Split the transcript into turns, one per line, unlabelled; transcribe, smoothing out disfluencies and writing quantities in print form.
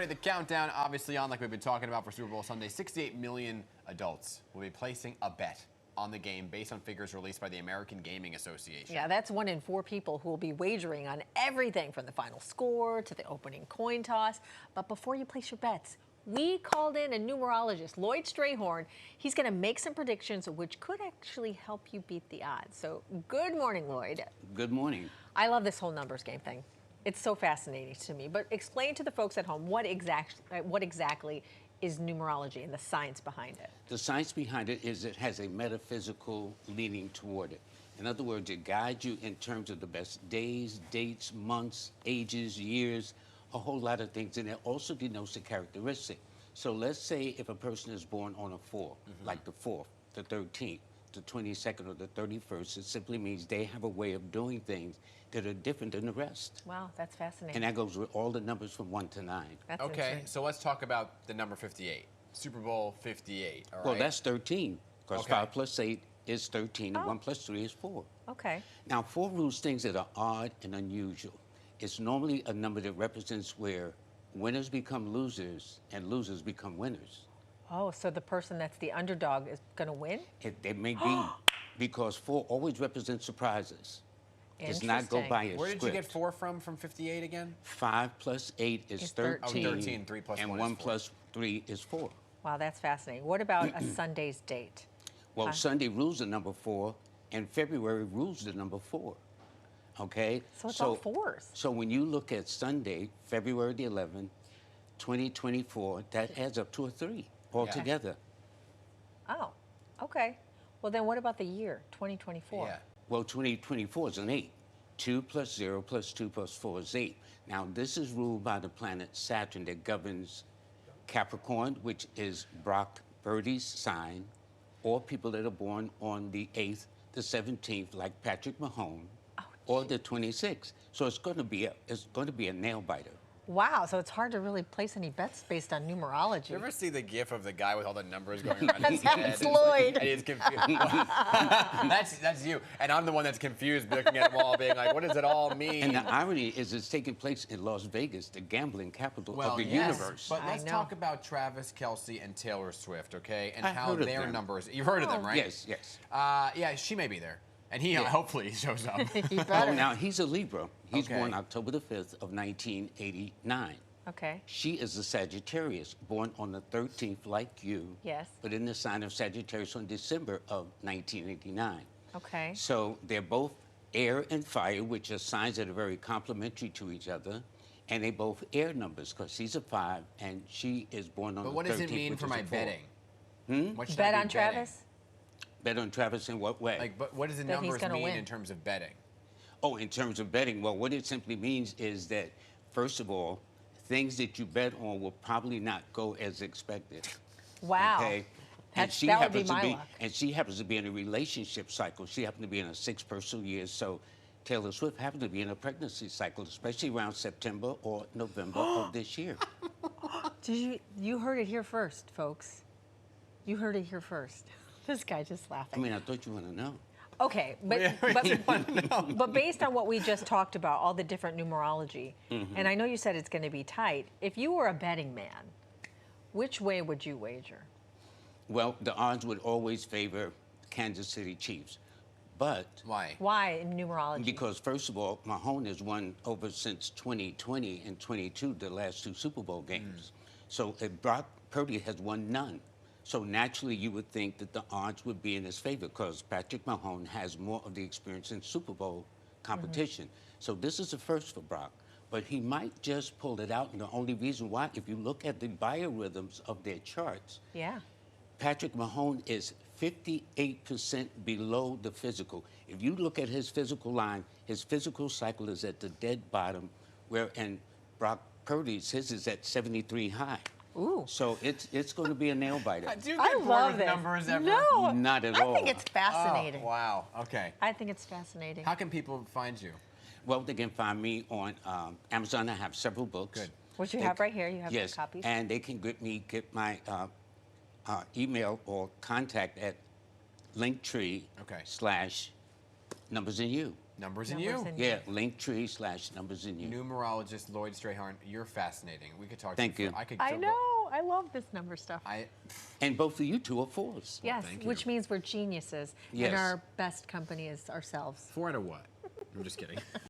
right, the countdown obviously on, like we've been talking about for Super Bowl Sunday. 68 million adults will be placing a bet on the game based on figures released by the American Gaming Association.
Yeah, that's 1 in 4 people who will be wagering on everything from the final score to the opening coin toss. But before you place your bets, we called in a numerologist, Lloyd Strayhorn. He's going to make some predictions which could actually help you beat the odds. So good morning, Lloyd.
Good morning.
I love this whole numbers game thing. It's so fascinating to me. But explain to the folks at home what exactly is numerology and the science behind it.
The science behind it is it has a metaphysical leaning toward it. In other words, it guides you in terms of the best days, dates, months, ages, years, a whole lot of things. And it also denotes a characteristic. So let's say if a person is born on a 4, like the 4th, the 13th, the 22nd, or the 31st, it simply means they have a way of doing things that are different than the rest.
Wow, that's fascinating.
And that goes with all the numbers from 1 to 9.
That's
okay, so let's talk about the number 58. Super Bowl 58, all right?
Well, that's 13, because
Okay.
5 plus 8 is 13, and 1 plus 3 is 4.
Okay.
Now, 4 rules things that are odd and unusual. It's normally a number that represents where winners become losers and losers become winners.
Oh, so the person that's the underdog is going to win?
It may be, because 4 always represents surprises. Does not go by a
Where did
script.
you get 4 from 58 again?
5 plus 8 is
It's
13.
Oh, 13, 3 plus
and
1
1
is 4.
plus 3 is 4.
Wow, that's fascinating. What about a Sunday's date?
Well, Sunday rules the number 4, and February rules the number 4. Okay?
So it's all 4s.
So when you look at Sunday, February the 11th, 2024, that adds up to a 3 altogether.
Oh, okay. Well, then what about the year, 2024?
Yeah.
Well, 2024 is an 8. 2 plus 0 plus 2 plus 4 is 8. Now, this is ruled by the planet Saturn that governs Capricorn, which is Brock Birdie's sign, or people that are born on the 8th, the 17th, like Patrick Mahomes, or the 26th. So it's going to be a nail biter.
Wow, so it's hard to really place any bets based on numerology.
You ever see the gif of the guy with all the numbers going around his head?
That's Lloyd.
And he's confused. that's you. And I'm the one that's confused, looking at them all, being like, what does it all mean?
And the irony is it's taking place in Las Vegas, the gambling capital of the universe.
But let's talk about Travis Kelce and Taylor Swift, okay? And how their numbers. You've heard of them, right?
Yes, yes.
Yeah, she may be there. And he hopefully shows up.
He better.
Oh, now, he's a Libra. He's born October the 5th of 1989.
Okay.
She is a Sagittarius, born on the 13th like you.
Yes.
But in the sign of Sagittarius on December of 1989.
Okay.
So they're both air and fire, which are signs that are very complementary to each other. And they both air numbers, because he's a 5 and she is born on the 13th.
But what does it mean for my betting? What should
Bet
I be
on Travis?
Bet on Travis in what way?
Like, but what does the
That he's
numbers
gonna
mean
win.
in terms of betting?
Oh, in terms of betting, well, what it simply means is that, first of all, things that you bet on will probably not go as expected.
Wow.
Okay?
That would be my luck.
And she happens to be in a relationship cycle. She happened to be in a 6 personal year. So Taylor Swift happened to be in a pregnancy cycle, especially around September or November of this year.
You heard it here first, folks. You heard it here first. This guy just laughing.
I mean, I thought you want to know.
Okay, but based on what we just talked about, all the different numerology, and I know you said it's going to be tight, if you were a betting man, which way would you wager?
Well, the odds would always favor Kansas City Chiefs. But
Why?
Why in numerology?
because, first of all, Mahomes has won over since 2020 and 22, the last 2 Super Bowl games. So Brock Purdy has won none. So naturally, you would think that the odds would be in his favor, because Patrick Mahomes has more of the experience in Super Bowl competition. So this is a first for Brock. But he might just pull it out, and the only reason why, if you look at the biorhythms of their charts, Patrick Mahomes is 58% below the physical. If you look at his physical line, his physical cycle is at the dead bottom, and Brock Purdy's, his is at 73 high.
Ooh.
So it's going to be a nail biter.
Do you get bored with numbers ever?
No.
Not at all.
I think it's fascinating.
Oh, wow. Okay.
I think it's fascinating.
How can people find you?
Well, they can find me on Amazon. I have several books.
Good.
Which you have right here. You have
Yes,
the copies.
and they can get my email or contact at Linktree /Numbers in You.
Numbers in
Numbers
you.
in
Yeah, Linktree/numbers in you.
Numerologist Lloyd Strayhorn, you're fascinating. We could talk.
Thank
to
you.
I know. I love this number stuff.
And both of you two are 4s.
Yes,
thank you.
which means we're geniuses.
Yes.
And our best company is ourselves.
4 out of what? I'm just kidding.